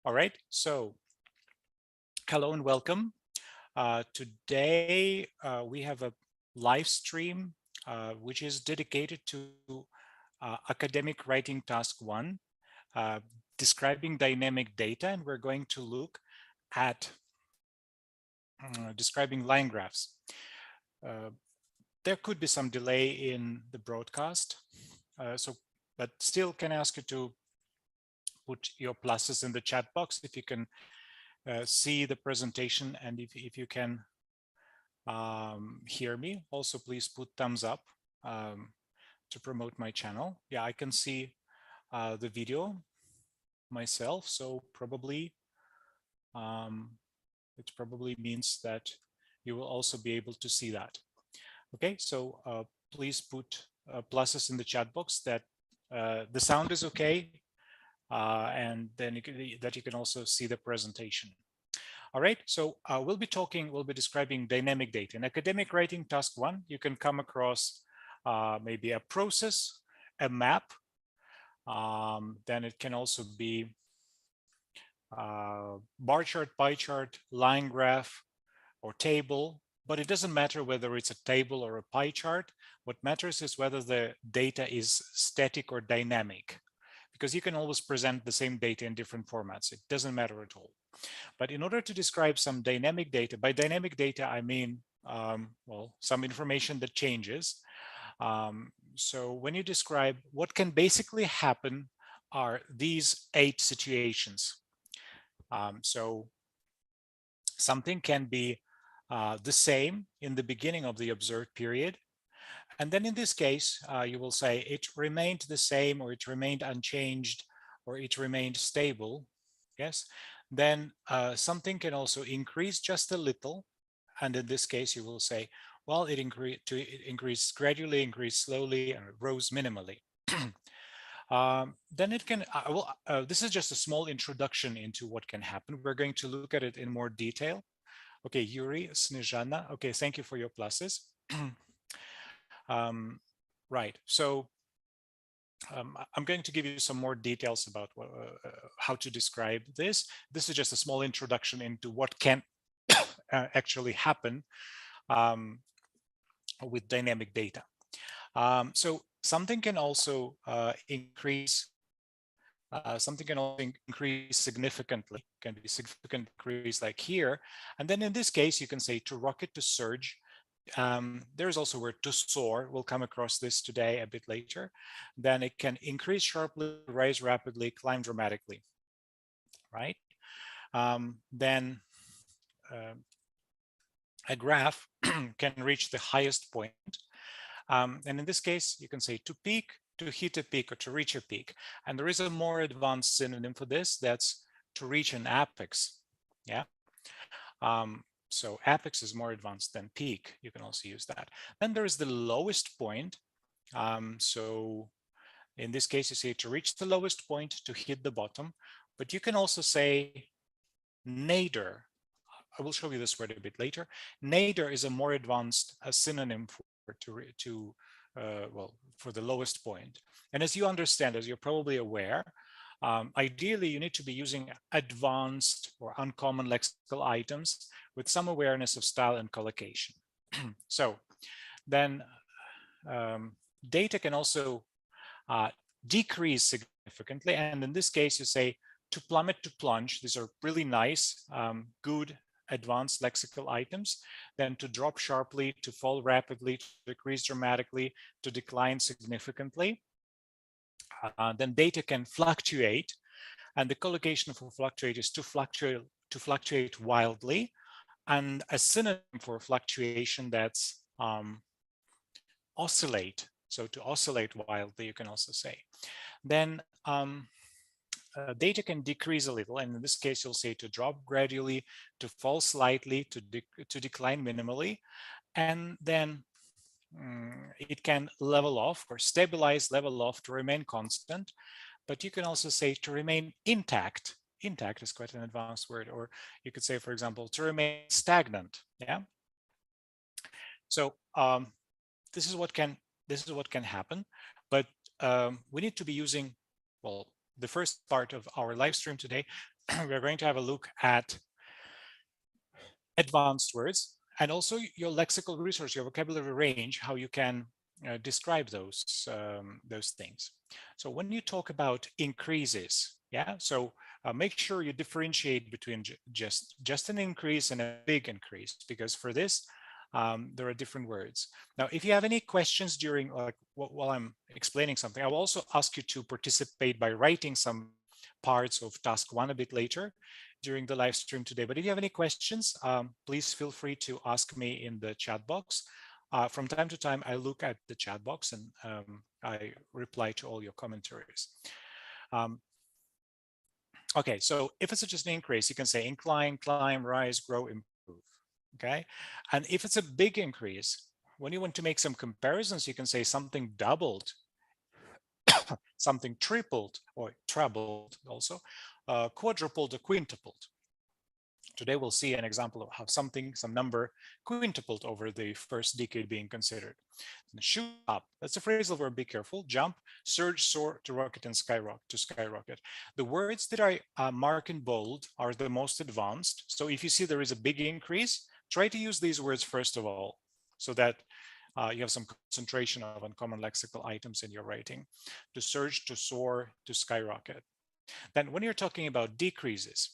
All right, so hello and welcome. Today we have a live stream which is dedicated to academic writing task 1, uh, describing dynamic data, and we're going to look at describing line graphs. Uh, there could be some delay in the broadcast, but still can ask you to put your pluses in the chat box if you can see the presentation, and if you can hear me. Also, please put thumbs up to promote my channel. Yeah, I can see the video myself, so probably it probably means that you will also be able to see that. Okay, so please put pluses in the chat box that the sound is okay, and then that you can also see the presentation. All right, so we'll be describing dynamic data. In academic writing task 1, you can come across maybe a process, a map, then it can also be bar chart, pie chart, line graph, or table, but it doesn't matter whether it's a table or a pie chart. What matters is whether the data is static or dynamic, because you can always present the same data in different formats. It doesn't matter at all. But in order to describe some dynamic data, by dynamic data, I mean, well, some information that changes. So when you describe what can basically happen are these 8 situations. So something can be the same in the beginning of the observed period. And then in this case, you will say it remained the same, or it remained unchanged, or it remained stable. Yes. Then something can also increase just a little. And in this case, you will say, well, it increased gradually, increased slowly, and it rose minimally. Then it can, this is just a small introduction into what can happen. We're going to look at it in more detail. Okay, Yuri, Snezhana, okay, thank you for your pluses. Right, so I'm going to give you some more details about how to describe this. This is just a small introduction into what can actually happen with dynamic data. So something can also increase significantly, can be significant increase like here. And then in this case, you can say to rocket, to surge. There's also word to soar. We'll come across this today a bit later. Then it can increase sharply, rise rapidly, climb dramatically, right? Then a graph can reach the highest point. And in this case, you can say to peak, to hit a peak, or to reach a peak. And there is a more advanced synonym for this. That's to reach an apex. Yeah. So apex is more advanced than peak. You can also use that. Then there is the lowest point. So in this case, you say to reach the lowest point, to hit the bottom. But you can also say nadir. I will show you this word a bit later. Nadir is a more advanced synonym for for the lowest point. And as you understand, as you're probably aware, ideally you need to be using advanced or uncommon lexical items with some awareness of style and collocation. So then data can also decrease significantly. And in this case, you say to plummet, to plunge. These are really nice, good advanced lexical items. Then to drop sharply, to fall rapidly, to decrease dramatically, to decline significantly. Then data can fluctuate, and the collocation for fluctuate is to fluctuate wildly, and a synonym for fluctuation, that's oscillate. So to oscillate wildly, you can also say. Then data can decrease a little, and in this case, you'll say to drop gradually, to fall slightly, to decline minimally, and then it can level off or stabilize, level off, to remain constant. But you can also say to remain intact. Intact is quite an advanced word. Or you could say, for example, to remain stagnant. Yeah. So this is what can happen. But we need to be using, well, the first part of our live stream today we're going to have a look at advanced words and also your lexical resource, your vocabulary range, how you can describe those things. So when you talk about increases, yeah, so make sure you differentiate between just an increase and a big increase, because for this there are different words. Now, if you have any questions during, like, while I'm explaining something, I will also ask you to participate by writing some parts of task 1 a bit later during the live stream today. But if you have any questions, please feel free to ask me in the chat box. From time to time, I look at the chat box and I reply to all your commentaries. Okay, so if it's just an increase, you can say incline, climb, rise, grow, improve. Okay, and if it's a big increase, when you want to make some comparisons, you can say something doubled, something tripled or trebled also, quadrupled or quintupled. Today we'll see an example of how some number quintupled over the first decade being considered. Shoot up, that's a phrasal verb, be careful. Jump, surge, soar, to rocket, and skyrocket. The words that are marked in bold are the most advanced. So if you see there is a big increase, try to use these words first of all, so that you have some concentration of uncommon lexical items in your writing. To surge, to soar, to skyrocket. Then when you're talking about decreases,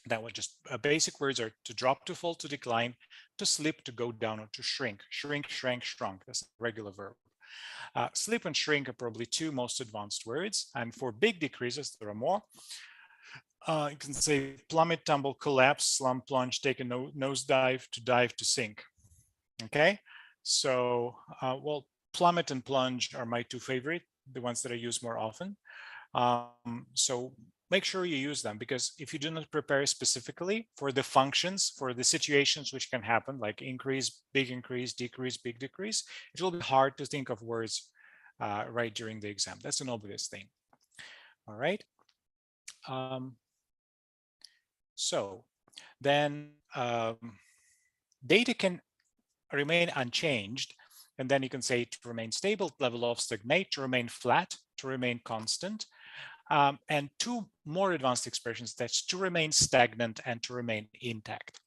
that was just basic words are to drop, to fall, to decline, to slip, to go down, or to shrink. Shrink, shrank, shrunk. That's a regular verb. Slip and shrink are probably two most advanced words. And for big decreases, there are more. You can say plummet, tumble, collapse, slump, plunge, take a nosedive, to dive, to sink. Okay, so well, plummet and plunge are my two favorite, the ones that I use more often. So make sure you use them, because if you do not prepare specifically for the functions, for the situations which can happen, like increase, decrease, big decrease, it will be hard to think of words right during the exam. That's an obvious thing. All right. So then data can remain unchanged, and then you can say to remain stable, level off, stagnate, to remain flat, to remain constant. And two more advanced expressions, that's to remain stagnant and to remain intact.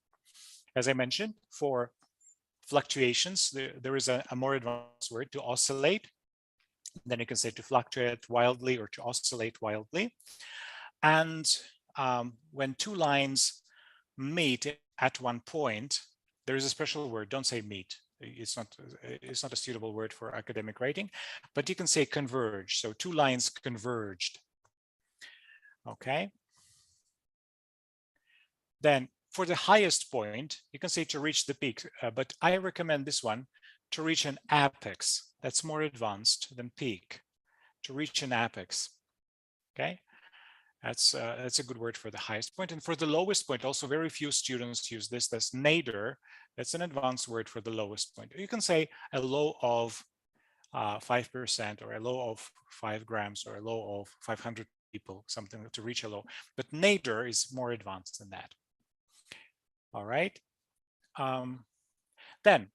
As I mentioned, for fluctuations, there is a more advanced word, to oscillate. Then you can say to fluctuate wildly or to oscillate wildly. And when two lines meet at one point, there is a special word. Don't say meet. It's not a suitable word for academic writing, but you can say converge. So two lines converged. Okay. Then for the highest point, you can say to reach the peak, but I recommend this one, to reach an apex. That's more advanced than peak. To reach an apex. Okay. That's a good word for the highest point. And for the lowest point, also very few students use this. That's nadir. That's an advanced word for the lowest point. You can say a low of 5%, or a low of 5 grams, or a low of 500 people, something to reach a low. But nadir is more advanced than that. All right. Then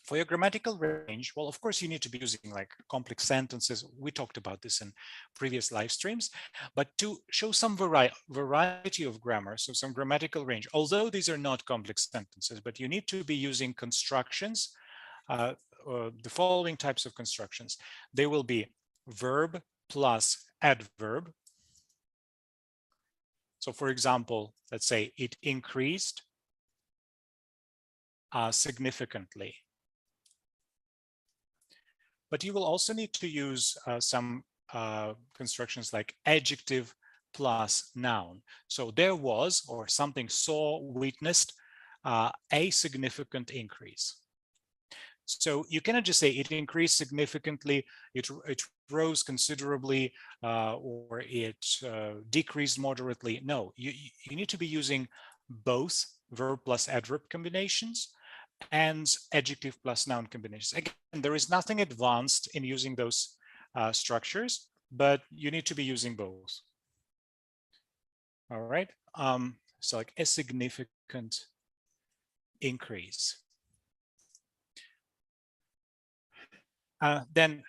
for your grammatical range, well, of course, you need to be using like complex sentences. We talked about this in previous live streams, but to show some variety of grammar, so some grammatical range, although these are not complex sentences, but you need to be using constructions, the following types of constructions. They will be verb plus adverb. So for example, let's say it increased significantly. But you will also need to use some constructions like adjective plus noun. So there was, or something saw, witnessed a significant increase. So you cannot just say it increased significantly, it rose considerably, or it decreased moderately. No, you need to be using both verb plus adverb combinations and adjective plus noun combinations. Again, there is nothing advanced in using those structures, but you need to be using both. All right. So like a significant increase. Then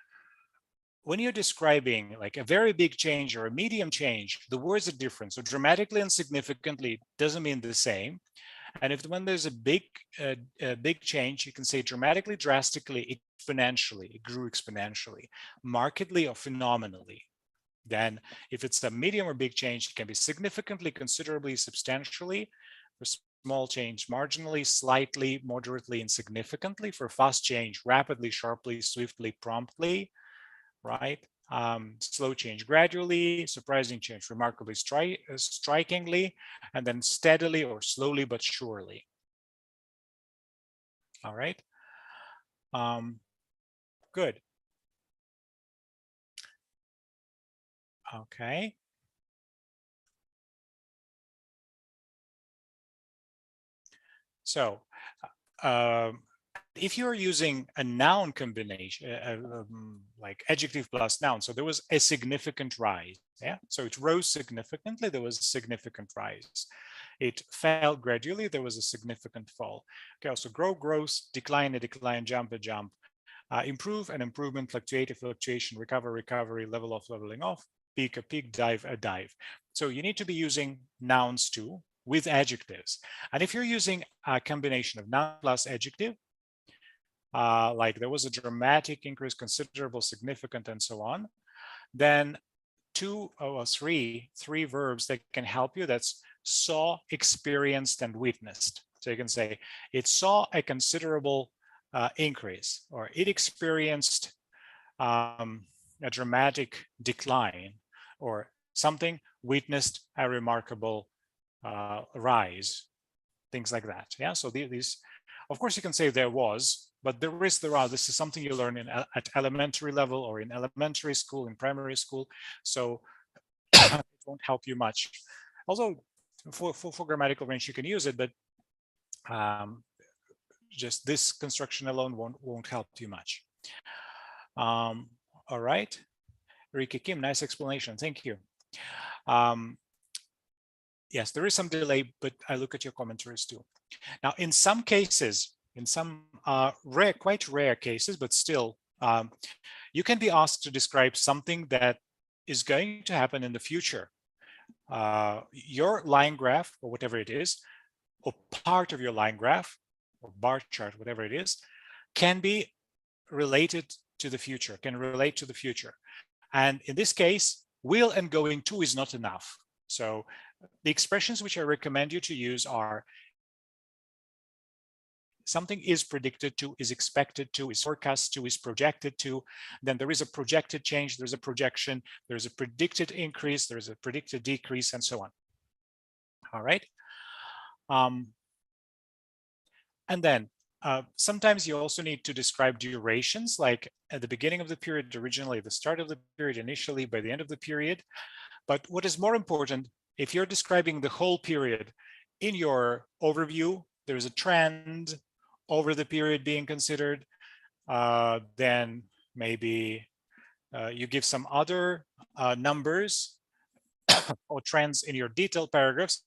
when you're describing like a very big change or a medium change, the words are different. So dramatically and significantly doesn't mean the same. And if when there's a big change, you can say dramatically, drastically, exponentially, it grew exponentially, markedly or phenomenally. Then if it's a medium or big change, it can be significantly, considerably, substantially. For small change, marginally, slightly, moderately, and significantly. For fast change, rapidly, sharply, swiftly, promptly, right? Slow change gradually, surprising change remarkably, strikingly, and then steadily or slowly but surely. All right. Good. Okay. So if you're using a noun combination, like adjective plus noun, so there was a significant rise. Yeah. So it rose significantly. There was a significant rise. It fell gradually. There was a significant fall. Okay. So grow, grows, decline, a decline, jump, a jump, improve, an improvement, fluctuate, a fluctuation, recover, recovery, level off, leveling off, peak, a peak, dive, a dive. So you need to be using nouns too with adjectives. And if you're using a combination of noun plus adjective, like there was a dramatic increase, considerable, significant, and so on, then three verbs that can help you. That's saw, experienced, and witnessed. So you can say it saw a considerable increase, or it experienced a dramatic decline, or something witnessed a remarkable rise, things like that. Yeah, so these, of course, you can say there was, but there is, there are. This is something you learn at elementary level or in elementary school, in primary school. So it won't help you much. Although for grammatical range, you can use it, but just this construction alone won't help you much. All right. Rika Kim, nice explanation. Thank you. Yes, there is some delay, but I look at your commentaries too. Now, in some cases, in some rare, quite rare cases, but still, you can be asked to describe something that is going to happen in the future. Your line graph, or whatever it is, or part of your line graph, or bar chart, whatever it is, can be related to the future, can relate to the future. And in this case, will and going to is not enough. So the expressions which I recommend you to use are something is predicted to, is expected to, is forecast to, is projected to. Then there is a projected change, there's a projection, there's a predicted increase, there's a predicted decrease, and so on. All right. And then sometimes you also need to describe durations, like at the beginning of the period, originally, the start of the period, initially, by the end of the period. But what is more important, if you're describing the whole period in your overview, there's a trend over the period being considered, then maybe you give some other numbers or trends in your detailed paragraphs.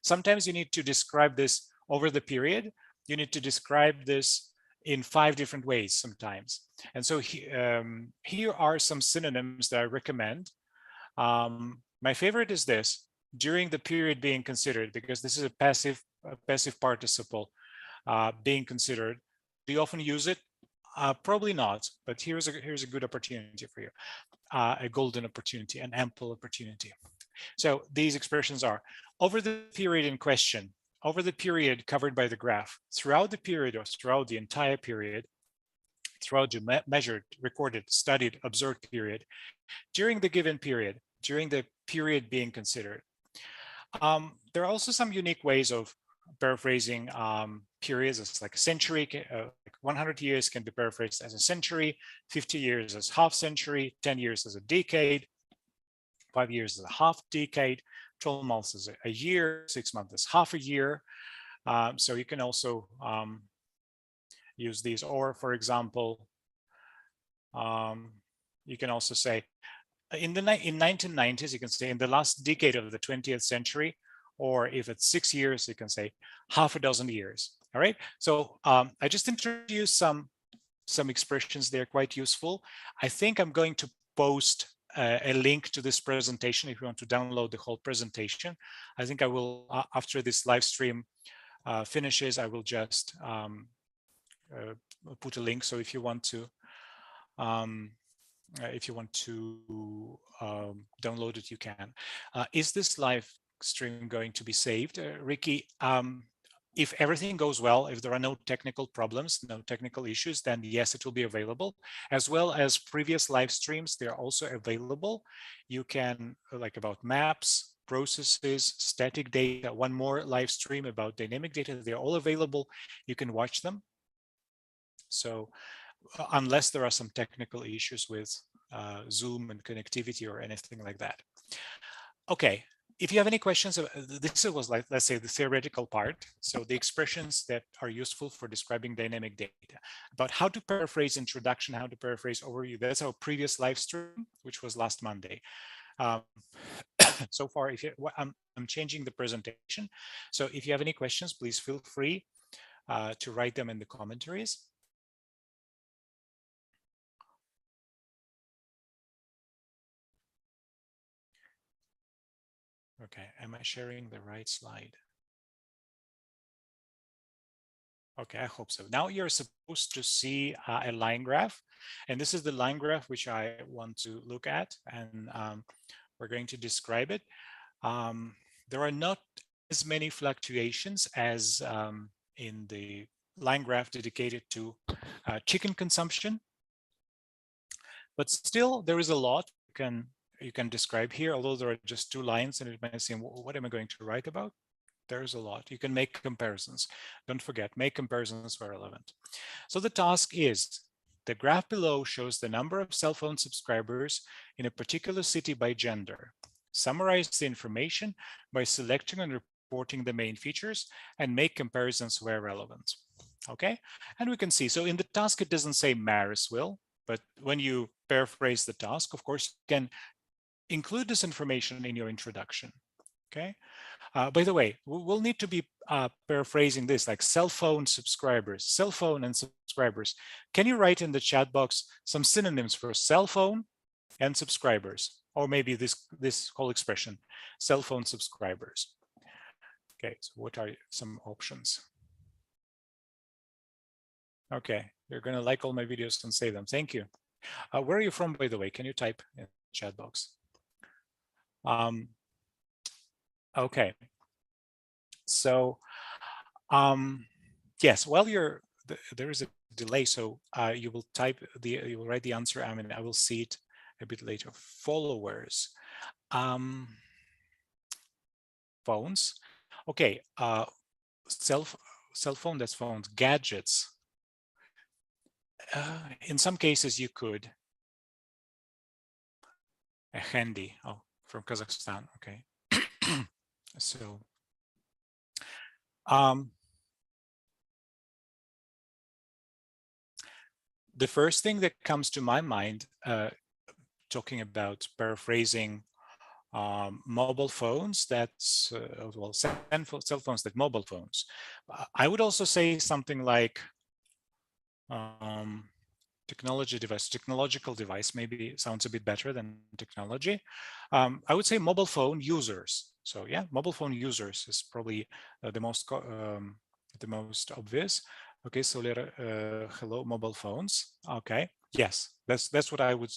Sometimes you need to describe this over the period. You need to describe this in 5 different ways sometimes. And so here are some synonyms that I recommend. My favorite is this: during the period being considered, because this is a passive participle being considered. Do you often use it? Probably not, but here's a good opportunity for you, a golden opportunity, an ample opportunity. So these expressions are over the period in question, over the period covered by the graph, throughout the period or throughout the entire period, throughout the measured, recorded, studied, observed period, during the given period, during the period being considered. There are also some unique ways of paraphrasing periods. It's like a century, like 100 years can be paraphrased as a century, 50 years as half century, 10 years as a decade, 5 years as a half decade, 12 months as a year, 6 months as half a year. So you can also use these, or for example, you can also say in 1990s, you can say in the last decade of the 20th century, or if it's 6 years, you can say half a dozen years. All right. So I just introduced some expressions. They're quite useful. I think I'm going to post a link to this presentation if you want to download the whole presentation. I think I will, after this live stream finishes, I will just put a link. So if you want to download it, you can. Is this live stream going to be saved? Ricky, if everything goes well, if there are no technical problems, no technical issues, then yes, it will be available. As well as previous live streams, they're also available. You can, like about maps, processes, static data, one more live stream about dynamic data, they're all available. You can watch them. So unless there are some technical issues with Zoom and connectivity or anything like that. Okay, if you have any questions, this was like, let's say, the theoretical part. So the expressions that are useful for describing dynamic data. About how to paraphrase introduction, how to paraphrase overview. That's our previous live stream, which was last Monday. So far, if you, I'm changing the presentation. So if you have any questions, please feel free to write them in the commentaries. Okay, am I sharing the right slide? Okay, I hope so. Now you're supposed to see a line graph, and this is the line graph which I want to look at, and we're going to describe it. There are not as many fluctuations as in the line graph dedicated to chicken consumption, but still there is a lot you can describe here, although there are just 2 lines and it might seem, what am I going to write about? There's a lot. You can make comparisons. Don't forget, make comparisons where relevant. So the task is, the graph below shows the number of cell phone subscribers in a particular city by gender. Summarize the information by selecting and reporting the main features and make comparisons where relevant. Okay, and we can see, so in the task, it doesn't say Marysville, but when you paraphrase the task, of course, you can include this information in your introduction. Okay. By the way, we'll need to be paraphrasing this, like cell phone subscribers, cell phone and subscribers. Can you write in the chat box some synonyms for cell phone and subscribers? Or maybe this whole expression, cell phone subscribers. Okay, so what are some options? Okay, you're going to like all my videos and save them. Thank you. Where are you from, by the way? Can you type in the chat box? Okay, so yes, while there is a delay, so you will write the answer. I mean, I will see it a bit later. Followers, phones. Okay, cell phone, that's phones. Gadgets. In some cases, you could. A handy. Oh, from Kazakhstan. Okay. So, the first thing that comes to my mind, talking about paraphrasing mobile phones, that's well, cell phones, that mobile phones. I would also say something like technological device, maybe sounds a bit better than technology. I would say mobile phone users. So yeah, mobile phone users is probably the most obvious. Okay, so hello, mobile phones. Okay, yes, that's what I would.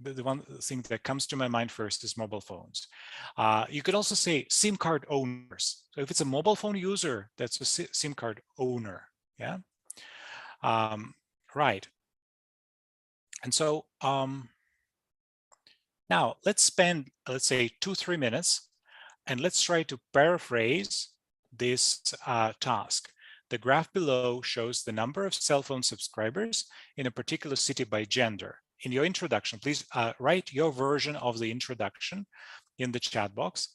The one thing that comes to my mind first is mobile phones. You could also say SIM card owners. So if it's a mobile phone user, that's a SIM card owner. Yeah. Right. And so now let's spend, let's say, 2-3 minutes, and let's try to paraphrase this task. The graph below shows the number of cell phone subscribers in a particular city by gender. In your introduction, please write your version of the introduction in the chat box.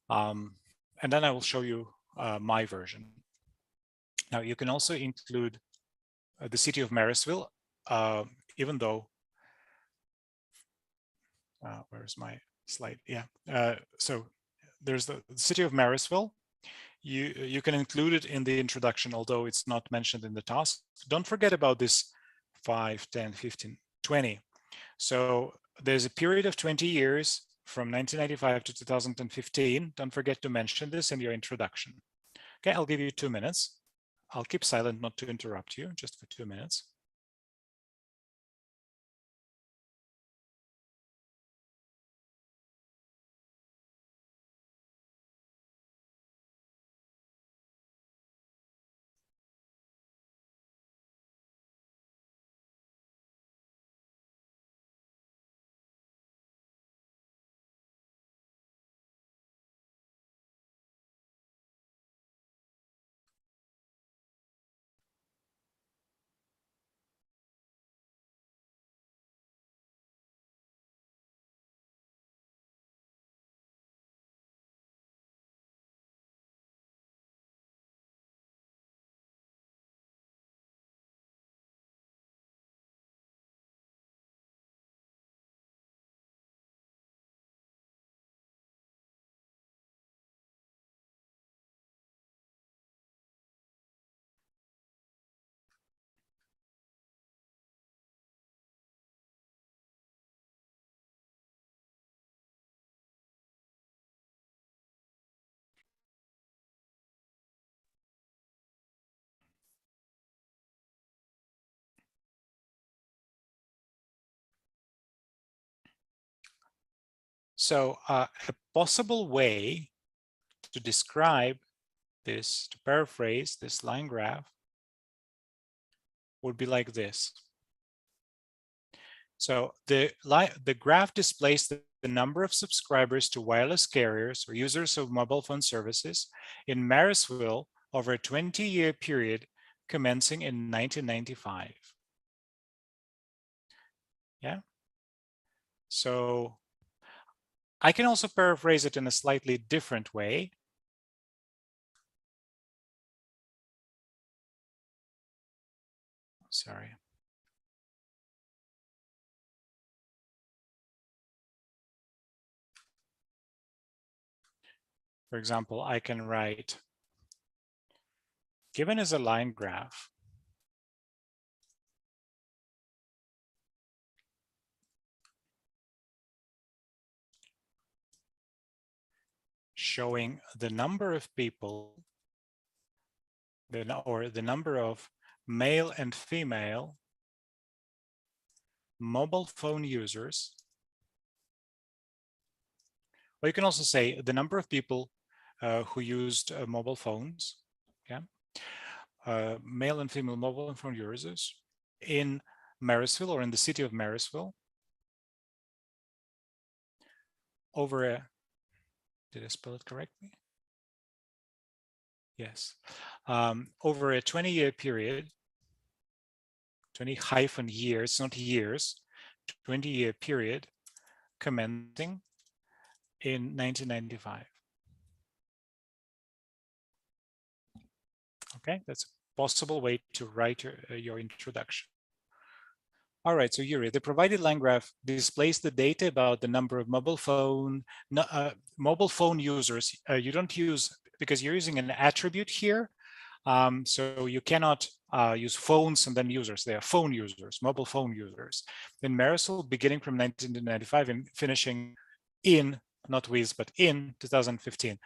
And then I will show you my version. Now, you can also include the city of Marysville, even though, where's my slide? Yeah, so there's the city of Marysville. You can include it in the introduction, although it's not mentioned in the task. Don't forget about this 5, 10, 15, 20. So there's a period of 20 years from 1995 to 2015. Don't forget to mention this in your introduction. Okay, I'll give you 2 minutes. I'll keep silent not to interrupt you, just for 2 minutes. So a possible way to describe this, to paraphrase this line graph, would be like this. So the graph displays the number of subscribers to wireless carriers or users of mobile phone services in Marysville over a 20-year period commencing in 1995. Yeah. So I can also paraphrase it in a slightly different way. Sorry. For example, I can write, given as a line graph, showing the number of people, or the number of male and female mobile phone users. Or you can also say the number of people who used mobile phones, yeah, male and female mobile phone users in Marysville, or in the city of Marysville, over a, did I spell it correctly? Yes. Over a 20-year period, 20-years, not years, 20-year period commencing in 1995. Okay, that's a possible way to write your introduction. All right, so Yuri, the provided line graph displays the data about the number of mobile phone users. You don't use, because you're using an attribute here, so you cannot use phones and then users. They are phone users, mobile phone users. In Marysville, beginning from 1995 and finishing in, not with, but in 2015.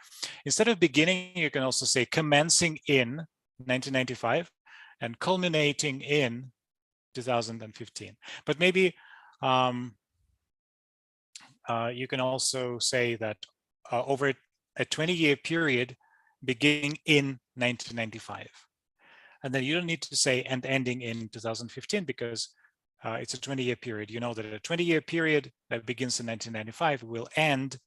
Instead of beginning, you can also say commencing in 1995 and culminating in 2015. But maybe you can also say that over a 20-year period beginning in 1995. And then you don't need to say and ending in 2015, because it's a 20-year period. You know that a 20-year period that begins in 1995 will end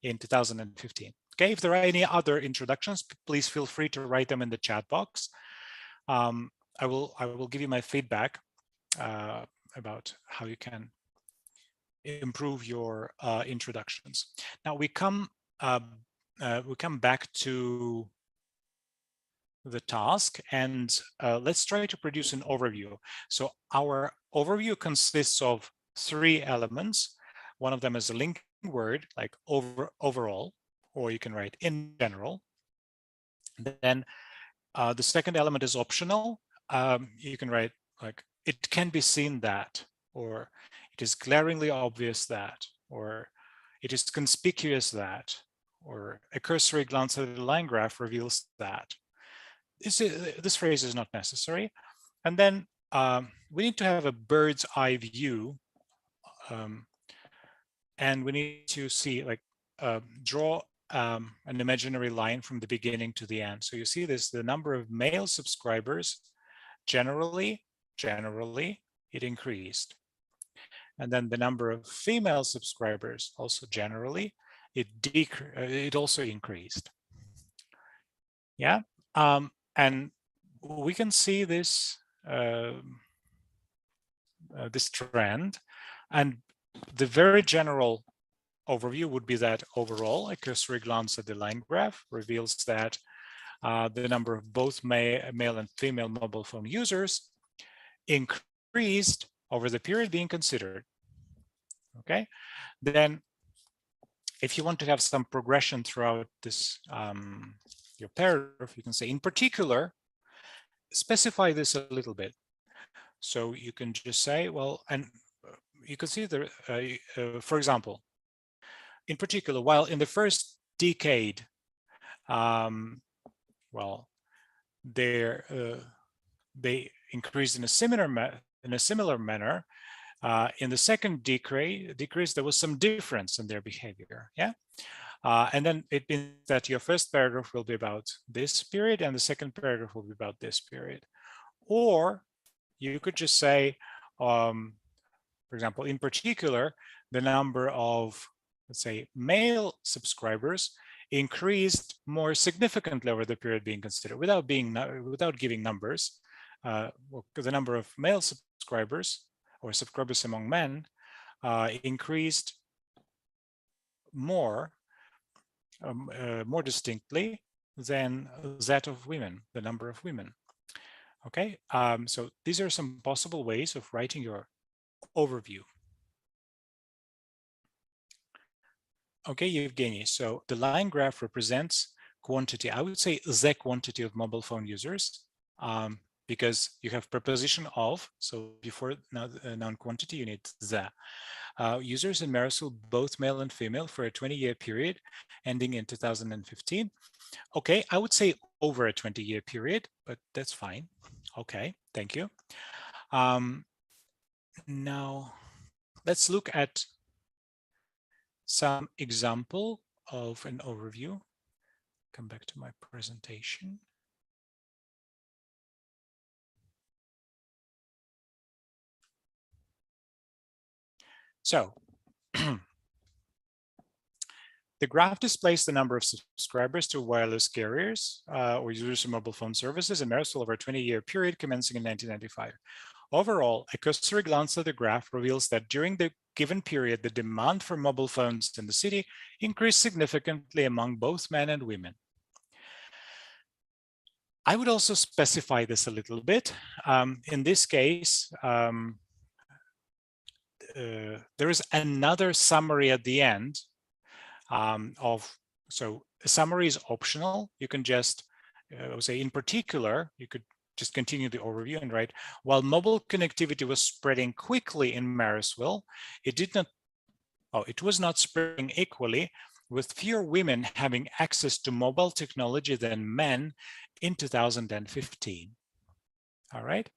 in 2015. Okay, if there are any other introductions, please feel free to write them in the chat box. I will give you my feedback about how you can improve your introductions. Now we come back to the task, and let's try to produce an overview. So our overview consists of 3 elements. One of them is a linking word, like overall, or you can write in general. Then the second element is optional. You can write like, it can be seen that, or it is glaringly obvious that, or it is conspicuous that, or a cursory glance at the line graph reveals that. This phrase is not necessary. And then we need to have a bird's eye view, and we need to see, like, draw an imaginary line from the beginning to the end. So you see this, the number of male subscribers, generally, it increased. And then the number of female subscribers, also generally, it also increased. Yeah, and we can see this this trend, and the very general overview would be that overall, a cursory glance at the line graph reveals that the number of both male and female mobile phone users increased over the period being considered. Okay, then if you want to have some progression throughout this your paragraph, you can say, in particular, specify this a little bit. So you can just say, well, and you can see the, for example, in particular, while in the first decade, well, they increased in a similar manner. In the second decrease, there was some difference in their behavior. Yeah. And then it means that your first paragraph will be about this period and the second paragraph will be about this period. Or you could just say, for example, in particular, the number of, let's say, male subscribers increased more significantly over the period being considered, without giving numbers. The number of male subscribers or subscribers among men increased more distinctly than that of women, the number of women. Okay, so these are some possible ways of writing your overview. Okay, Evgeny, so the line graph represents quantity. I would say the quantity of mobile phone users, because you have preposition of, so before noun quantity, you need the. Users in Marisul, both male and female, for a 20-year period ending in 2015. Okay, I would say over a 20-year period, but that's fine. Okay, thank you. Now, let's look at some example of an overview. Come back to my presentation. So, the graph displays the number of subscribers to wireless carriers or users of mobile phone services in Marisul over a 20-year period commencing in 1995. Overall, a cursory glance at the graph reveals that during the given period, the demand for mobile phones in the city increased significantly among both men and women. I would also specify this a little bit. In this case, there is another summary at the end so a summary is optional. You can just say, in particular, you could just continue the overview and write, while mobile connectivity was spreading quickly in Marysville, it was not spreading equally, with fewer women having access to mobile technology than men in 2015. All right.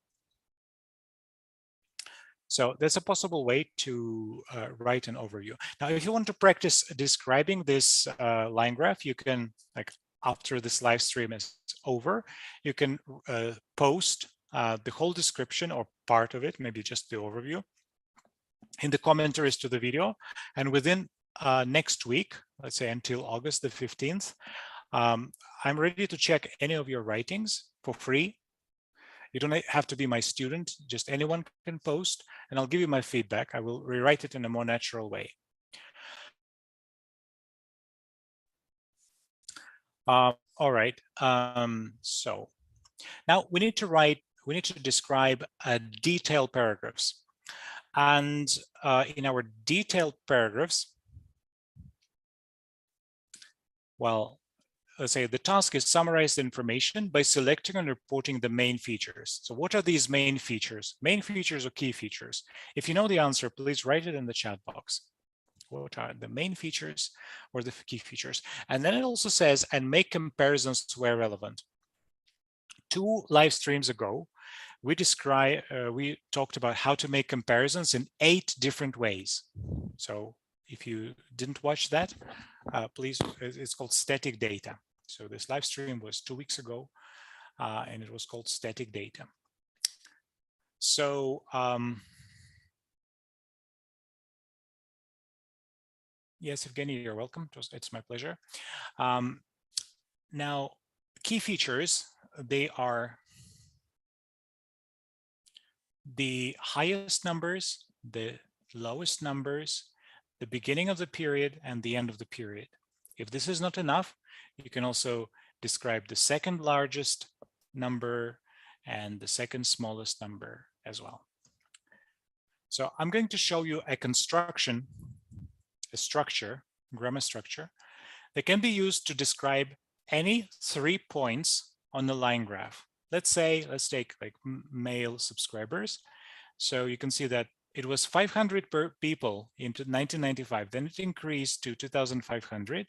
So that's a possible way to write an overview. Now, if you want to practice describing this line graph, you can, like, after this live stream is over, you can post the whole description or part of it, maybe just the overview, in the commentaries to the video. And within next week, let's say until August the 15th, I'm ready to check any of your writings for free. You don't have to be my student, just anyone can post, and I'll give you my feedback. I will rewrite it in a more natural way. All right, so now we need to describe detailed paragraphs. And in our detailed paragraphs, well, let's say the task is summarize the information by selecting and reporting the main features. So what are these main features? Main features or key features? If you know the answer, please write it in the chat box. What are the main features or the key features? And then it also says, and make comparisons where relevant. 2 live streams ago, we talked about how to make comparisons in 8 different ways. So if you didn't watch that, please, it's called static data. So this live stream was 2 weeks ago, and it was called static data. So yes, Evgeny, you're welcome. It's my pleasure. Now, key features, they are the highest numbers, the lowest numbers, the beginning of the period, and the end of the period. If this is not enough, you can also describe the second largest number and the second smallest number as well. So I'm going to show you a construction, a structure, grammar structure, that can be used to describe any 3 points on the line graph. Let's take like male subscribers. So you can see that it was 500 per people in 1995. Then it increased to 2,500.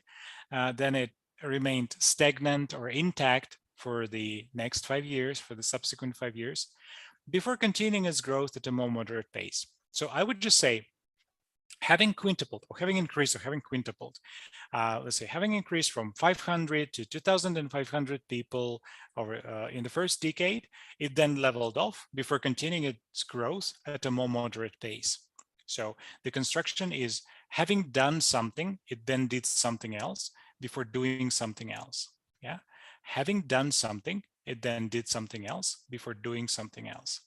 Then it remained stagnant or intact for the next 5 years, for the subsequent 5 years, before continuing its growth at a more moderate pace. So I would just say, having quintupled or having increased or having quintupled, let's say having increased from 500 to 2,500 people over in the first decade, it then leveled off before continuing its growth at a more moderate pace. So the construction is having done something, it then did something else before doing something else. Yeah, having done something, it then did something else before doing something else.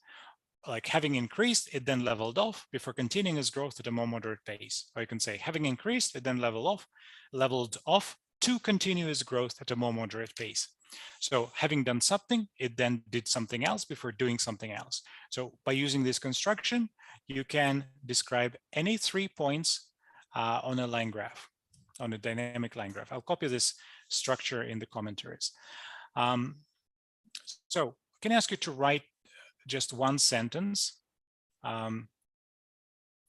Like having increased, it then leveled off before continuing its growth at a more moderate pace. Or you can say having increased, it then leveled off to continue its growth at a more moderate pace. So having done something, it then did something else before doing something else. So by using this construction, you can describe any 3 points on a line graph, on a dynamic line graph. I'll copy this structure in the commentaries. So can I ask you to write just one sentence? Can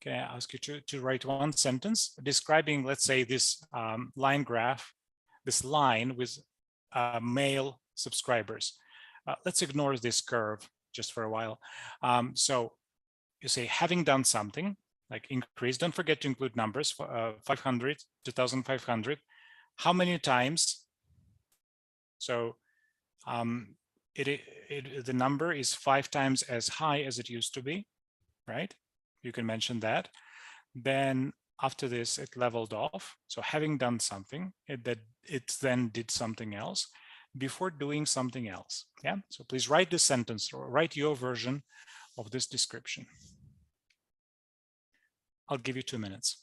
I ask you to write one sentence describing, let's say, this line graph, this line with male subscribers? Let's ignore this curve just for a while. So you say, having done something, like increase, don't forget to include numbers, 500, 2,500. How many times? So the number is 5 times as high as it used to be, right? You can mention that. Then after this, it leveled off. So having done something, it then did something else before doing something else. Yeah. So please write this sentence or write your version of this description. I'll give you 2 minutes.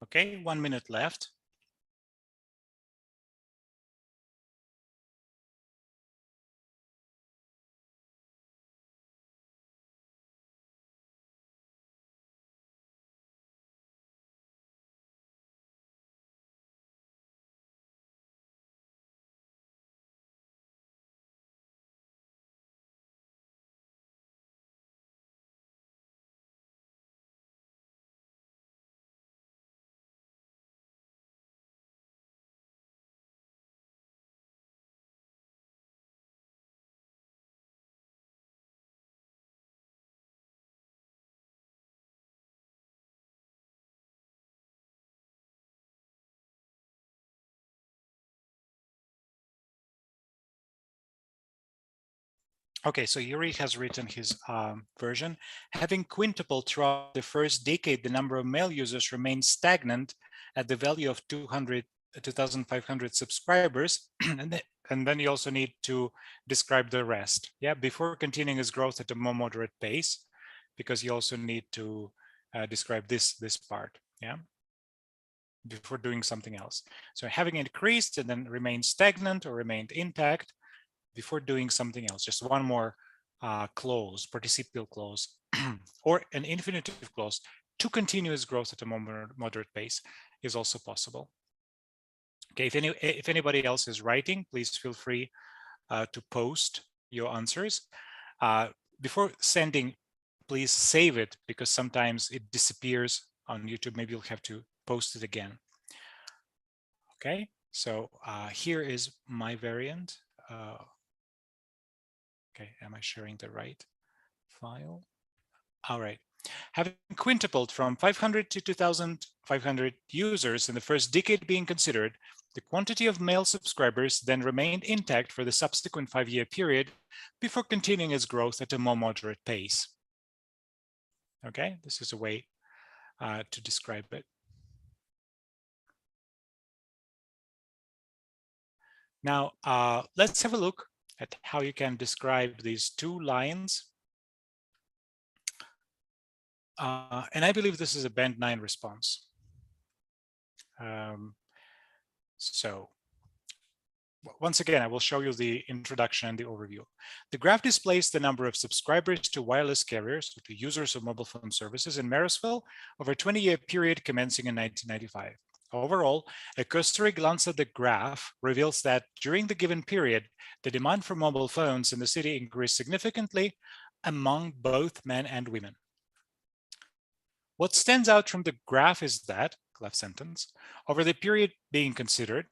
Okay, 1 minute left. Okay, so Yuri has written his version. Having quintupled throughout the first decade, the number of male users remained stagnant at the value of 2,500 subscribers. And then you also need to describe the rest. Yeah, before continuing its growth at a more moderate pace, because you also need to describe this part. Yeah, before doing something else. So having increased and then remained stagnant or remained intact before doing something else. Just one more clause, participial clause, or an infinitive clause to continuous growth at a more moderate pace is also possible. Okay, if anybody else is writing, please feel free to post your answers. Before sending, please save it because sometimes it disappears on YouTube. Maybe you'll have to post it again. Okay, so here is my variant. Okay, am I sharing the right file? All right. Having quintupled from 500 to 2,500 users in the first decade being considered, the quantity of male subscribers then remained intact for the subsequent 5-year period before continuing its growth at a more moderate pace. Okay, this is a way to describe it. Now, let's have a look at how you can describe these two lines. And I believe this is a band 9 response. So once again, I will show you the introduction and the overview. The graph displays the number of subscribers to wireless carriers, to users of mobile phone services in Marysville over a 20-year period commencing in 1995. Overall, a cursory glance at the graph reveals that during the given period, the demand for mobile phones in the city increased significantly among both men and women. What stands out from the graph is that, left sentence, over the period being considered,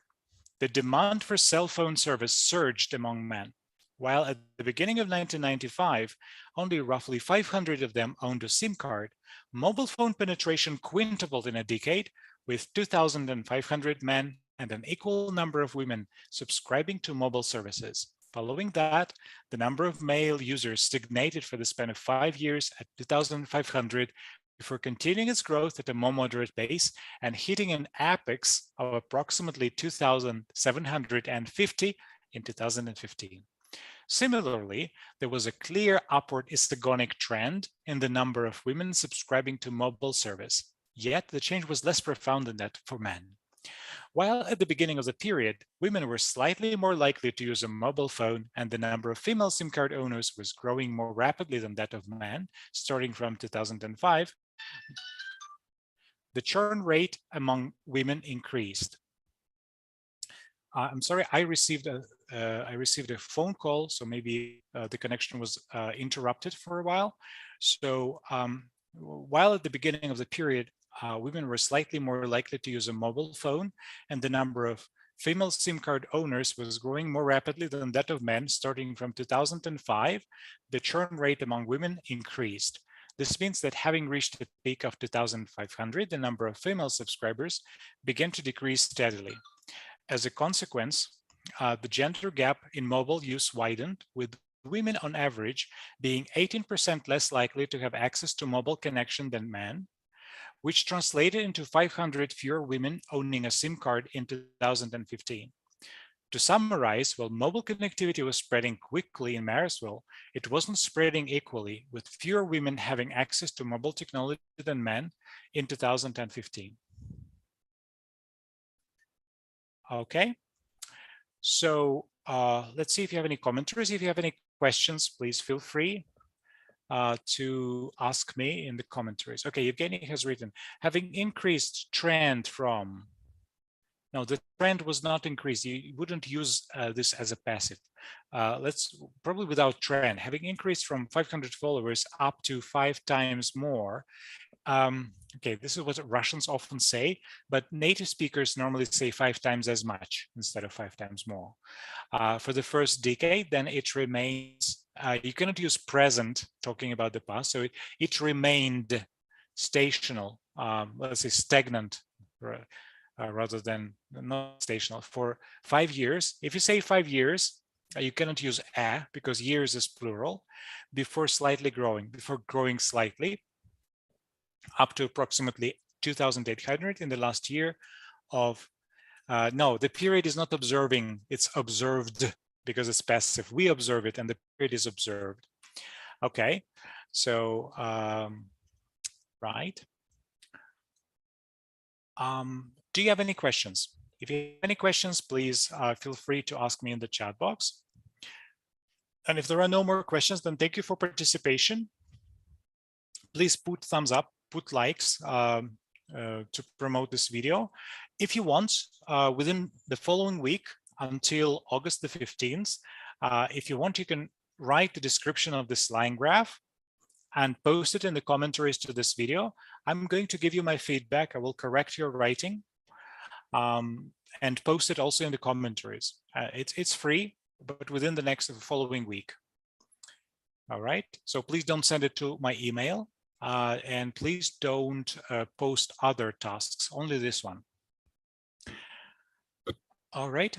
the demand for cell phone service surged among men. While at the beginning of 1995, only roughly 500 of them owned a SIM card, mobile phone penetration quintupled in a decade, with 2,500 men and an equal number of women subscribing to mobile services. Following that, the number of male users stagnated for the span of 5 years at 2,500 before continuing its growth at a more moderate pace and hitting an apex of approximately 2,750 in 2015. Similarly, there was a clear upward isogonic trend in the number of women subscribing to mobile service, yet the change was less profound than that for men. While at the beginning of the period, women were slightly more likely to use a mobile phone and the number of female SIM card owners was growing more rapidly than that of men, starting from 2005, the churn rate among women increased. I'm sorry, I received a phone call, so maybe the connection was interrupted for a while. So while at the beginning of the period, women were slightly more likely to use a mobile phone, and the number of female SIM card owners was growing more rapidly than that of men. Starting from 2005, the churn rate among women increased. This means that having reached a peak of 2,500, the number of female subscribers began to decrease steadily. As a consequence, the gender gap in mobile use widened, with women on average being 18% less likely to have access to mobile connection than men, which translated into 500 fewer women owning a SIM card in 2015. To summarize, while mobile connectivity was spreading quickly in Marysville, it wasn't spreading equally, with fewer women having access to mobile technology than men in 2015. Okay, so let's see if you have any commentaries. If you have any questions, please feel free to ask me in the commentaries. Okay, Evgeny has written, having increased trend from, no, the trend was not increased. You wouldn't use this as a passive. Let's probably without trend, having increased from 500 followers up to 5 times more. Okay, this is what Russians often say, but native speakers normally say 5 times as much instead of 5 times more. For the first decade, then it remains, you cannot use present talking about the past, so it remained stational, let's say stagnant, rather than not stational for 5 years. If you say 5 years, You cannot use a because years is plural. Before growing slightly, up to approximately 2,800 in the last year of, no, the period is not observing, it's observed because it's passive. We observe it and the period is observed. Okay, so, right. Do you have any questions? If you have any questions, please feel free to ask me in the chat box. And if there are no more questions, then thank you for participation. Please put thumbs up, put likes to promote this video. If you want, within the following week until August the 15th, if you want, you can write the description of this line graph and post it in the commentaries to this video. I'm going to give you my feedback. I will correct your writing and post it also in the commentaries. It's free, but within the following week. All right, so please don't send it to my email and please don't post other tasks, only this one. All right.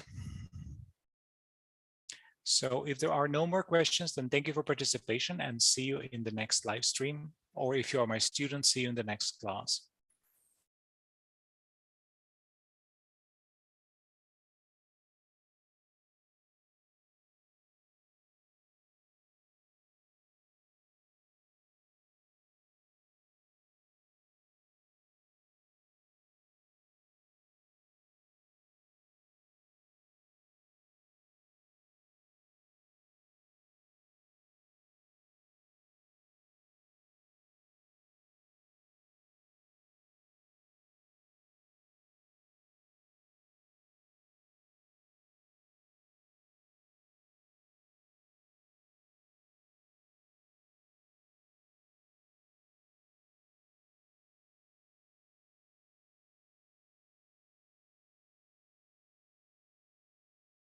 So if there are no more questions, then thank you for participation and see you in the next live stream. Or if you are my student, see you in the next class.